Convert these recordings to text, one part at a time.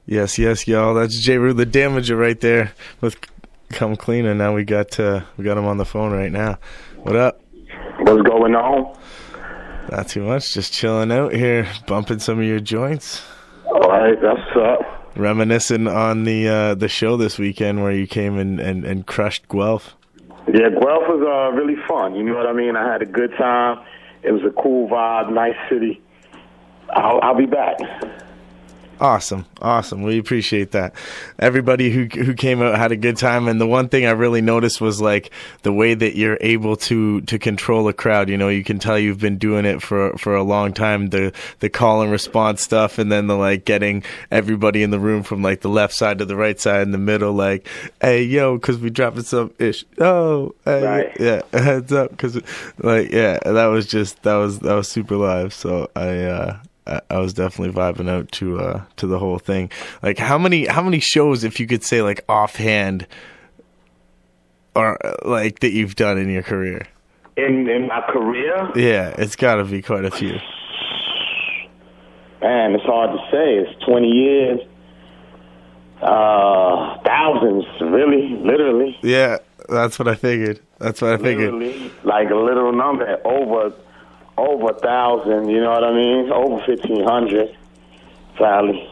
Yes, y'all. That's Jeru The Damaja right there with Come Clean, and now we got him on the phone right now. What up? What's going on? Not too much. Just chilling out here, bumping some of your joints. All right, that's up. Reminiscing on the show this weekend where you came and crushed Guelph. Yeah, Guelph was really fun. You know what I mean? I had a good time. It was a cool vibe, nice city. I'll be back. Awesome. We appreciate that. Everybody who came out had a good time, and the one thing I really noticed was like the way that you're able to control a crowd. You know, you can tell you've been doing it for a long time. The call and response stuff, and then the like getting everybody in the room from like the left side to the right side in the middle, like, hey yo, because we dropping some ish. Oh, hey, right. Yeah, heads up, because like that was super live. So I was definitely vibing out to the whole thing. Like how many shows, if you could say like offhand, are like that you've done in your career? In my career? Yeah, it's got to be quite a few. Man, it's hard to say. It's 20 years. Thousands, really, literally. Yeah, that's what I figured. Literally, like a literal number, over 1,000, you know what I mean? Over 1,500, probably.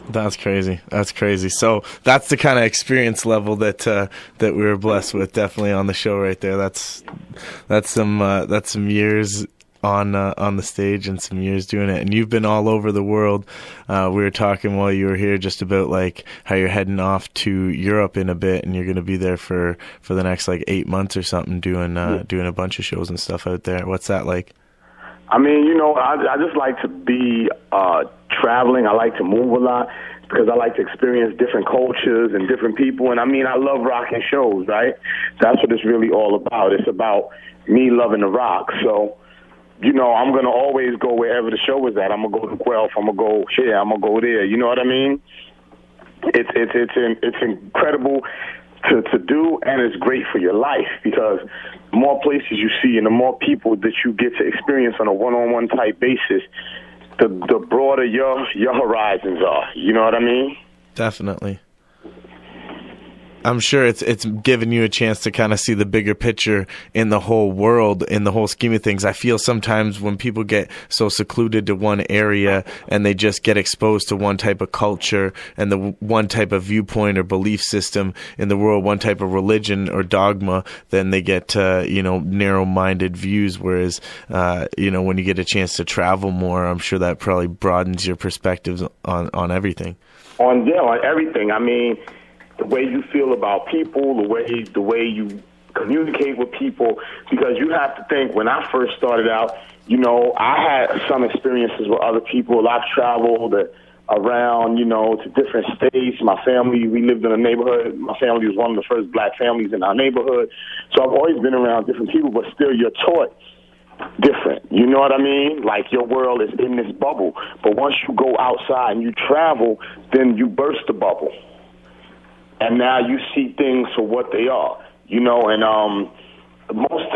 That's crazy. So that's the kind of experience level that we were blessed with, definitely on the show right there. That's some years on the stage and some years doing it. And you've been all over the world. We were talking while you were here just about like how you're heading off to Europe in a bit, and you're going to be there for the next like 8 months or something, doing a bunch of shows and stuff out there. What's that like? I mean, you know, I just like to be traveling. I like to move a lot because I like to experience different cultures and different people. And I mean, I love rocking shows, right? That's what it's really all about. It's about me loving the rock. So, you know, I'm going to always go wherever the show is at. I'm going to go to Guelph. I'm going to go here. I'm going to go there. You know what I mean? It's incredible to do, and it's great for your life because the more places you see and the more people that you get to experience on a one-on-one type basis, the broader your horizons are. You know what I mean? Definitely. I'm sure it's given you a chance to kind of see the bigger picture in the whole world, in the whole scheme of things. I feel sometimes when people get so secluded to one area and they just get exposed to one type of culture and the one type of viewpoint or belief system in the world, one type of religion or dogma, then they get narrow-minded views. Whereas when you get a chance to travel more, I'm sure that probably broadens your perspectives on everything. On everything. I mean, the way you feel about people, the way you communicate with people, because you have to think, when I first started out, you know, I had some experiences with other people. I've traveled around, you know, to different states. My family, we lived in a neighborhood. My family was one of the first black families in our neighborhood. So I've always been around different people, but still you're taught different. You know what I mean? Like your world is in this bubble. But once you go outside and you travel, then you burst the bubble. And now you see things for what they are, you know, and most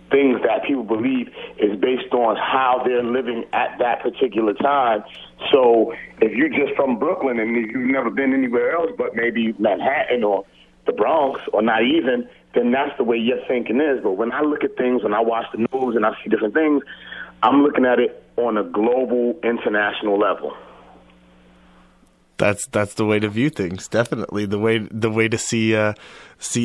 things that people believe is based on how they're living at that particular time. So if you're just from Brooklyn and you've never been anywhere else but maybe Manhattan or the Bronx or not even, then that's the way your thinking is. But when I look at things, when I watch the news and I see different things, I'm looking at it on a global, international level. That's the way to view things. Definitely the way to see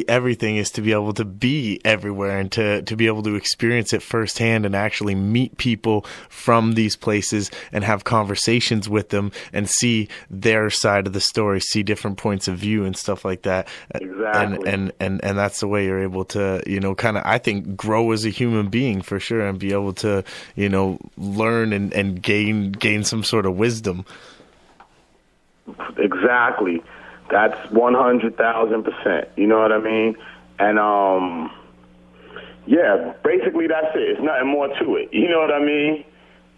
everything is to be able to be everywhere and to be able to experience it firsthand and actually meet people from these places and have conversations with them and see their side of the story, see different points of view and stuff like that. Exactly. And that's the way you're able to, you know, kind of, I think, grow as a human being for sure and be able to, you know, learn and gain some sort of wisdom. Exactly. That's 100,000%. You know what I mean? And basically that's it. It's nothing more to it. You know what I mean?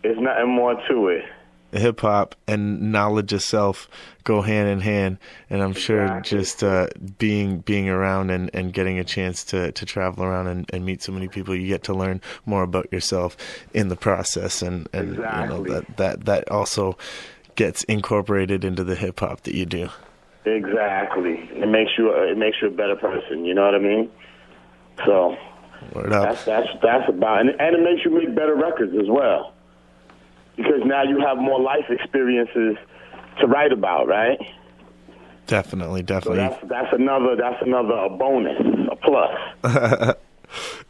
It's nothing more to it. hip hop and knowledge of self go hand in hand. And I'm sure just being around and getting a chance to travel around and meet so many people, you get to learn more about yourself in the process. And you know, that also gets incorporated into the hip hop that you do. Exactly. It makes you a better person. You know what I mean? So that's about, and it makes you make better records as well, because now you have more life experiences to write about, right? Definitely. So that's another bonus, a plus.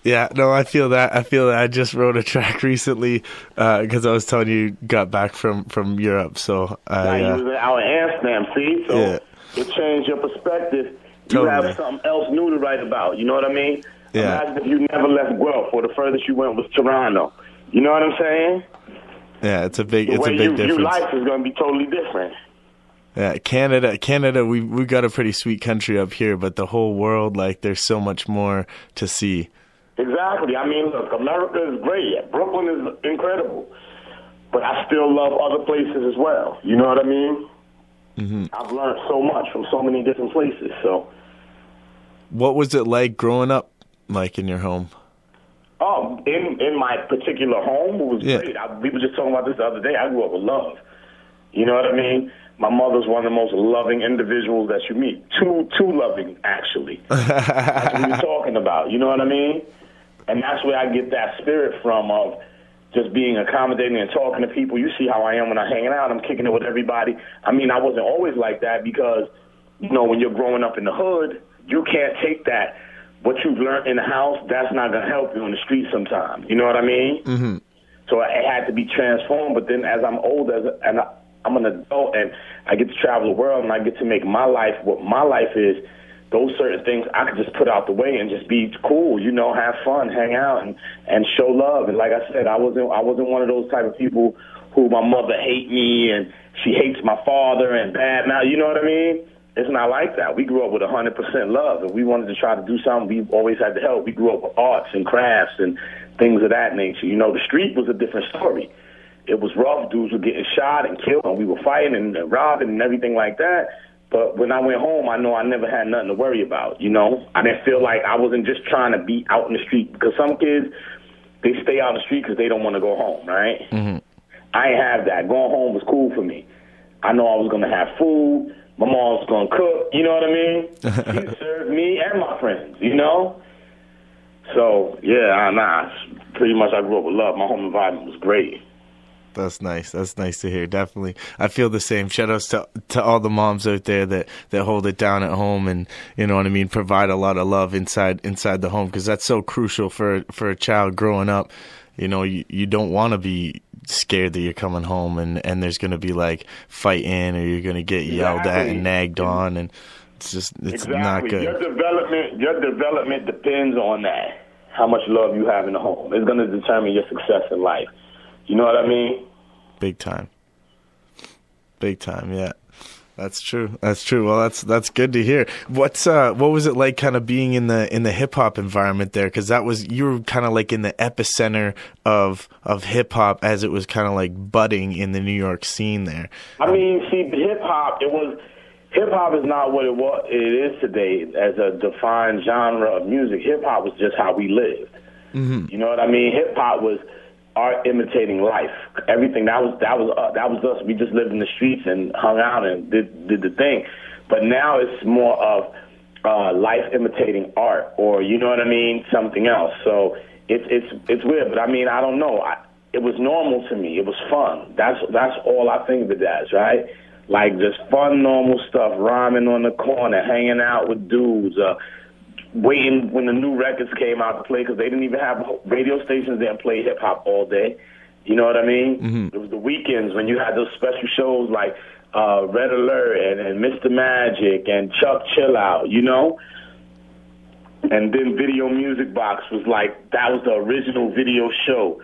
Yeah, no, I feel that. I just wrote a track recently because I was telling you got back from Europe. So you was out in Amsterdam, see? So yeah. It changed your perspective. Totally. You have something else new to write about. You know what I mean? Yeah. Imagine if you never left Guelph, or the furthest you went was Toronto. You know what I'm saying? Yeah, it's a big difference. Your life is going to be totally different. Yeah, Canada, we got a pretty sweet country up here, but the whole world, like, there's so much more to see. Exactly. I mean, look, America is great. Brooklyn is incredible, but I still love other places as well. You know what I mean? Mm-hmm. I've learned so much from so many different places. So, what was it like growing up, like, in your home? Oh, in my particular home, it was great. We were just talking about this the other day. I grew up with love. You know what I mean? My mother's one of the most loving individuals that you meet. Too loving, actually. That's what we're talking about. You know what I mean? And that's where I get that spirit from, of just being accommodating and talking to people. You see how I am when I'm hanging out. I'm kicking it with everybody. I mean, I wasn't always like that because, you know, when you're growing up in the hood, you can't take that. What you've learned in the house, that's not going to help you on the street sometimes. You know what I mean? Mm-hmm. So it had to be transformed. But then as I'm older, and I'm an adult, and I get to travel the world, and I get to make my life what my life is, those certain things I could just put out the way and just be cool, you know, have fun, hang out, and show love. And like I said, I wasn't one of those type of people who my mother hate me and she hates my father and bad. Now, you know what I mean? It's not like that. We grew up with 100% love, and we wanted to try to do something. We always had to help. We grew up with arts and crafts and things of that nature. You know, the street was a different story. It was rough. Dudes were getting shot and killed, and we were fighting and robbing and everything like that. But when I went home, I know I never had nothing to worry about, you know? I didn't feel like I wasn't just trying to be out in the street, because some kids, they stay out in the street because they don't want to go home, right? Mm-hmm. I ain't have that. Going home was cool for me. I know I was going to have food. My mom was going to cook, you know what I mean? She served me and my friends, you know? So, yeah, pretty much I grew up with love. My home environment was great. That's nice. That's nice to hear. Definitely. I feel the same. Shout outs to all the moms out there that hold it down at home and, you know what I mean, provide a lot of love inside the home, because that's so crucial for a child growing up. You know, you don't want to be scared that you're coming home and there's going to be like fighting, or you're going to get yelled at and nagged on, and it's not good. Your development depends on that. How much love you have in the home. It's going to determine your success in life. You know what I mean? Big time, yeah. That's true. Well, that's good to hear. What was it like kind of being in the hip hop environment there? Because you were kind of like in the epicenter of hip hop as it was kind of like budding in the New York scene there. I mean, see, hip hop is not what it is today as a defined genre of music. Hip hop was just how we lived. Mm-hmm. You know what I mean? Hip hop was art imitating life. Everything that was us. We just lived in the streets and hung out and did the thing. But now it's more of life imitating art, or you know what I mean, something else. So it's weird. But I mean, I don't know. It was normal to me. It was fun. That's all I think of it as, right? Like just fun, normal stuff, rhyming on the corner, hanging out with dudes, waiting when the new records came out to play, because they didn't even have radio stations that play hip hop all day. You know what I mean? Mm-hmm. It was the weekends when you had those special shows like Red Alert and Mr. Magic and Chuck Chill Out, you know? And then Video Music Box was like, that was the original video show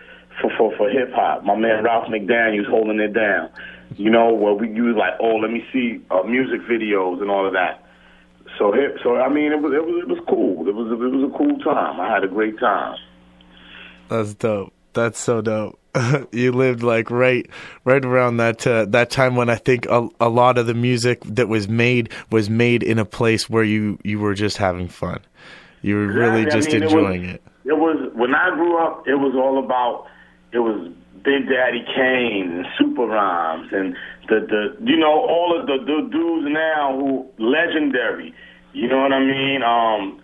for hip hop. My man Ralph McDaniels holding it down. You know, where we use like, let me see music videos and all of that. So I mean, it was cool. It was a cool time. I had a great time. That's dope. That's so dope. You lived like right around that time when I think a lot of the music that was made in a place where you were just having fun. You were really just enjoying it. It was when I grew up. It was all about. It was Big Daddy Kane and Super Rhymes and the all of the dudes now who legendary. You know what I mean?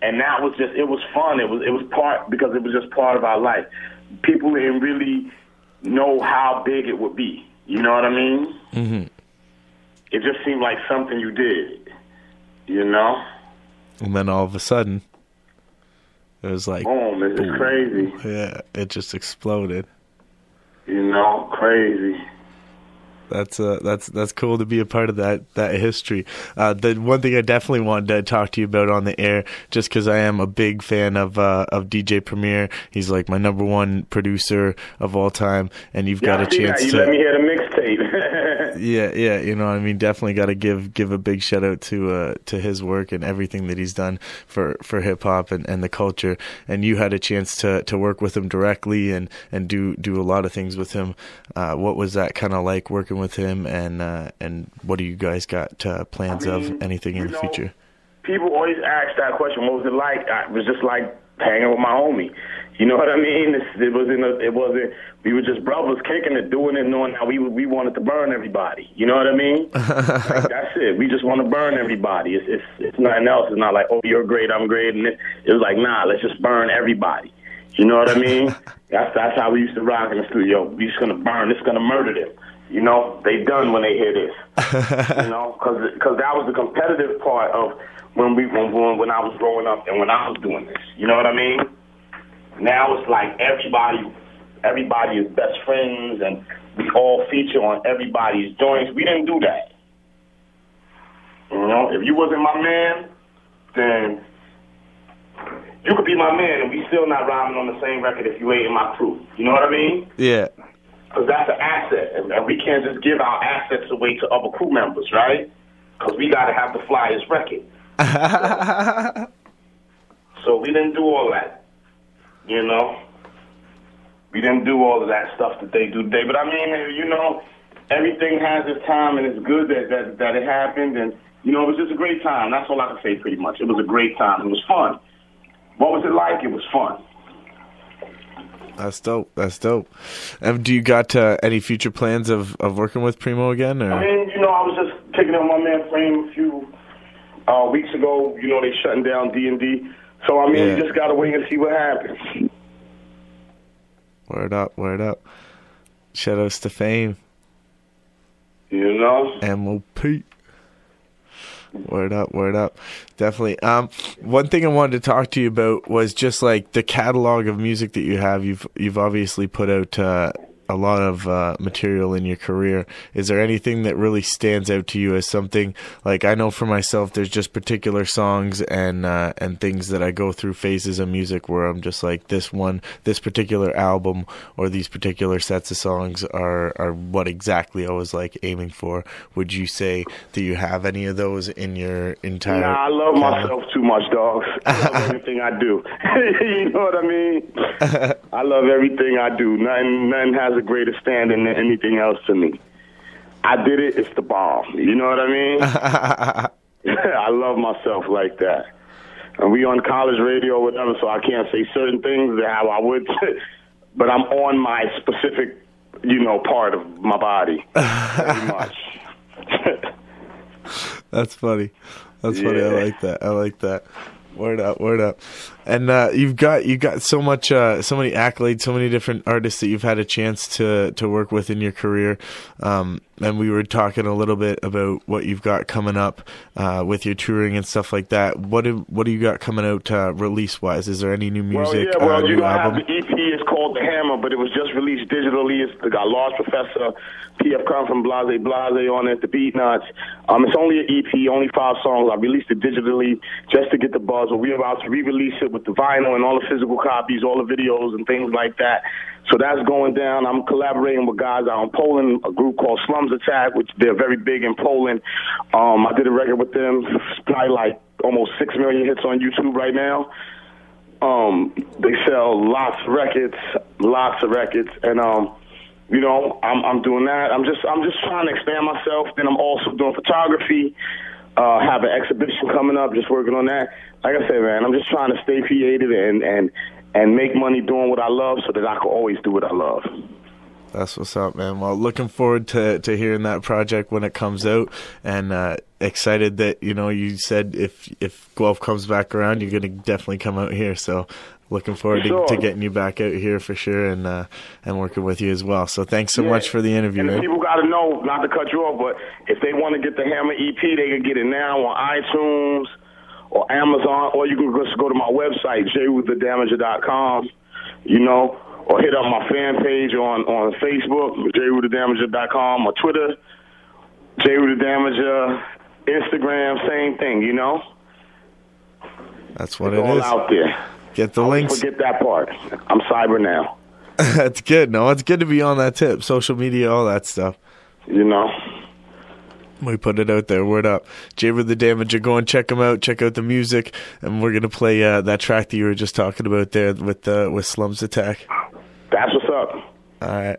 And that was just, it was fun. It was part, because it was just part of our life. People didn't really know how big it would be. You know what I mean? Mm-hmm. It just seemed like something you did, you know? And then all of a sudden, it was like, boom, it's just crazy. Yeah, it just exploded. You know, crazy. That's cool to be a part of that history. The one thing I definitely wanted to talk to you about on the air, just because I am a big fan of DJ Premier. He's like my number one producer of all time, and you've got a chance you to let me hear the mixtape. yeah, you know, I mean, definitely got to give a big shout out to his work and everything that he's done for hip hop and the culture. And you had a chance to work with him directly and do a lot of things with him. What was that kind of like, working with him, and what do you guys got plans of anything in the future? People always ask that question. What was it like? It was just like hanging with my homie. You know what I mean? It wasn't. We were just brothers kicking it, doing it, knowing how we wanted to burn everybody. You know what I mean? Like, that's it. We just want to burn everybody. It's nothing else. It's not like, oh, you're great, I'm great, and it was like, nah, let's just burn everybody. You know what I mean? That's how we used to rock in the studio. We just gonna burn. It's gonna murder them. You know, they done when they hear this. You know, because that was the competitive part of when I was growing up and when I was doing this. You know what I mean? Now it's like everybody is best friends, and we all feature on everybody's joints. We didn't do that. You know, if you wasn't my man, then you could be my man, and we still not rhyming on the same record if you ain't in my crew. You know what I mean? Yeah. Because that's an asset, and we can't just give our assets away to other crew members, right? Because we got to have the flyest record. So we didn't do all that, you know? We didn't do all of that stuff that they do today. But I mean, you know, everything has its time, and it's good that it happened. And, you know, it was just a great time. That's all I can say pretty much. It was a great time. It was fun. What was it like? It was fun. That's dope. Do you got any future plans of working with Primo again? Or? I mean, you know, I was just kicking up my man Frame a few weeks ago. You know, they shutting down D&D. So, I mean, you just got to wait and see what happens. Word up. Shout outs to Fame. You know? MOP. Word up. Definitely. One thing I wanted to talk to you about was just like the catalog of music that you have. You've obviously put out a lot of material in your career. Is there anything that really stands out to you as something, like, I know for myself there's just particular songs and things that I go through phases of music where I'm just like, this particular album or these particular sets of songs are what exactly I was like aiming for. Would you say that you have any of those in your entire... Nah, I love myself too much, dog. I love everything I do. You know what I mean? I love everything I do. Nothing has a greater standing than anything else to me. I did it, it's the bomb. You know what I mean? I love myself like that. And we on college radio or whatever, so I can't say certain things that how I would, but I'm on my specific, you know, part of my body. Very much. That's funny. I like that. Word up. And you've got so many accolades, so many different artists that you've had a chance to work with in your career. And we were talking a little bit about what you've got coming up with your touring and stuff like that. What do you got coming out release wise? Is there any new music? You know, I have the EP. It's called The Hammer, but it was just released digitally. It's got Large Professor, P.F. Come from Blase on it, the Beat Nuts. It's only an EP, only 5 songs. I released it digitally just to get the buzz. But we're about to re-release it with the vinyl and all the physical copies, all the videos and things like that. So that's going down. I'm collaborating with guys out in Poland, a group called Slums Attack, which they're very big in Poland. I did a record with them. It's probably like almost 6 million hits on YouTube right now. They sell lots of records, and You know, I'm doing that. I'm just trying to expand myself. Then I'm also doing photography. Have an exhibition coming up. Just working on that. Like I said, man, I'm just trying to stay creative and make money doing what I love, so that I can always do what I love. That's what's up, man. Well, looking forward to hearing that project when it comes out, and excited that, you know, you said if Guelph comes back around, you're going to definitely come out here. So looking forward to getting you back out here for sure, and working with you as well. So thanks so much for the interview, and man. People got to know, not to cut you off, but if they want to get the Hammer EP, they can get it now on iTunes or Amazon, or you can just go to my website, JeruTheDamaja.com, you know, or hit up my fan page on Facebook, JeruTheDamaja.com, or Twitter, Jeru The Damaja, Instagram, same thing, you know? That's what it's it all is. Out there. Get the links. Forget that part. I'm cyber now. That's good. No, it's good to be on that tip. Social media, all that stuff. You know? We put it out there. Word up. Jeru The Damaja. Go and check him out. Check out the music. And we're going to play that track that you were just talking about there with Slums Attack. That's what's up. All right.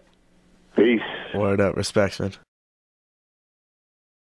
Peace. Word up. Respects, man.